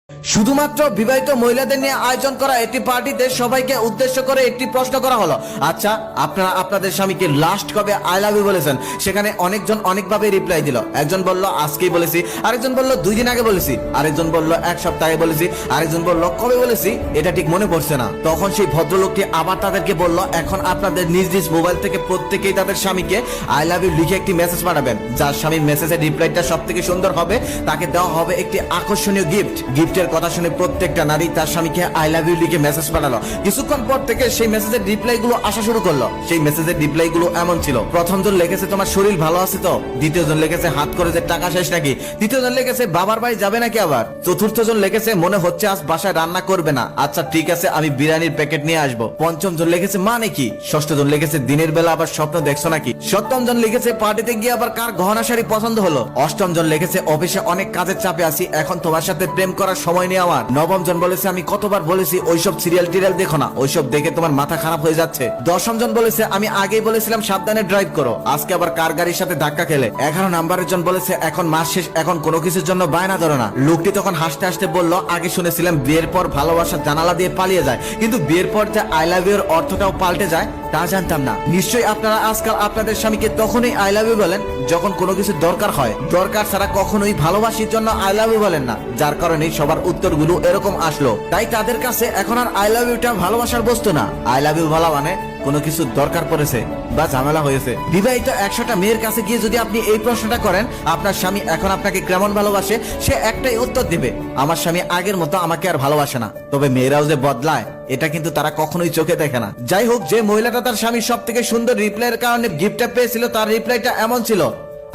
শুধুমাত্র বিবাহিত মহিলাদের নিয়ে আয়োজন করা একটি পার্টিতে সবাইকে উদ্দেশ্য করে একটি প্রশ্ন করা হলো, আচ্ছা আপনারা আপনাদের স্বামীকে লাস্ট কবে আই লাভ ইউ বলেছেন? সেখানে অনেকজন অনেকভাবে রিপ্লাই দিল। একজন বলল আজকেই বলেছি, আরেকজন বলল 2 দিন আগে বলেছি, আরেকজন বলল 1 সপ্তাহ আগে বলেছি, আরেকজন বলল কবে বলেছি এটা ঠিক মনে পড়ছে না। তখন সেই ভদ্রলোকটি আবার তাদেরকে বলল, এখন আপনাদের নিজ নিজ মোবাইল থেকে প্রত্যেকেই তাদের স্বামীকে আই লাভ ইউ লিখে একটি মেসেজ পাঠাবেন। যার স্বামীর মেসেজের রিপ্লাইটা সব থেকে সুন্দর হবে তাকে দেওয়া হবে একটি আকর্ষণীয় গিফট। গিফটের কথা শুনে প্রত্যেকটা নারী তার স্বামীকে আই লাভ ইউ লিখে মেসেজ পাঠালো। কিছুক্ষণ পর থেকে সেই মেসেজের রিপ্লাই গুলো আসা শুরু করলো। সেই মেসেজের রিপ্লাই গুলো এমন ছিল, প্রথম জন লিখেছে তোমার শরীর ভালো আছে তো, দ্বিতীয় জন লিখেছে হাত করে যে টাকা শেষ নাকি, তৃতীয় জন লিখেছে বাবার বাড়ি যাবে নাকি আবার, চতুর্থ জন লিখেছে মনে হচ্ছে আজ বাসায় রান্না করবে না, আচ্ছা ঠিক আছে আমি বিরিয়ানির প্যাকেট নিয়ে আসবো, পঞ্চম জন লিখেছে মানে কি, ষষ্ঠ জন লিখেছে দিনের বেলা আবার স্বপ্ন দেখছো নাকি, সপ্তম জন লিখেছে পার্টিতে গিয়ে আবার কার গহনা শাড়ি পছন্দ হলো, অষ্টম জন লিখেছে অফিসে অনেক কাজের চাপে আছি এখন তোমার সাথে প্রেম করার সময় নেই আমার, নবম জন বলেছে আমি কতবার বলেছি ওইসব সিরিয়াল টিরিয়াল দেখো না, ওইসব দেখে তোমার মাথা খারাপ হয়ে যাচ্ছে, দশম জন বলেছে আমি আগেই বলেছিলাম সাবধানে ড্রাইভ করো, আজকে আবার কার গাড়ির সাথে ধাক্কা খেলে, 11 নাম্বারের জন বলেছে এখন মাস শেষ এখন কোনো কিছুর জন্য বায়না ধরো না। লোকটি তখন হাসতে হাসতে বলল আগে শুনেছিলাম বিয়ের পর ভালোবাসা জানালা দিয়ে পালিয়ে যায়, কিন্তু বিয়ের পর যে আই লাভ ইউ এর অর্থটাও পাল্টে যায় তা জানতাম না। নিশ্চয়ই আপনারা আজকাল আপনাদের স্বামীকে তখনই আই লাভ ইউ বলেন যখন কোনো কিছু দরকার হয়, দরকার ছাড়া কখনোই ভালোবাসির জন্য আই লাভ ইউ বলেন না, যার কারণে সবার উত্তরগুলো এরকম আসলো। তাই তাদের কাছে এখন আর আই লাভ ইউটা ভালোবাসার বস্তু না, আই লাভ ইউ বলা মানে কোনো কিছু দরকার পড়েছে বা ঝামেলা হয়েছে। বিবাহিত 100টা মেয়ের কাছে গিয়ে যদি আপনি এই প্রশ্নটা করেন আপনার স্বামী এখন আপনাকে কেমন ভালোবাসে, সে একটাই উত্তর দিবে আমার স্বামী আগের মতো আমাকে আর ভালোবাসে না। তবে মেয়েরাও যে বদলায় এটা কিন্তু তারা কখনোই চোখে দেখে না। যাই হোক, যে মহিলাটা তার স্বামীর সব থেকে সুন্দর রিপ্লাইয়ের কারণে গিফটটা পেয়েছিল তার রিপ্লাইটা এমন ছিল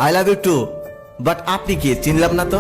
I love you too, but আপনি কি চিনলাম না তো।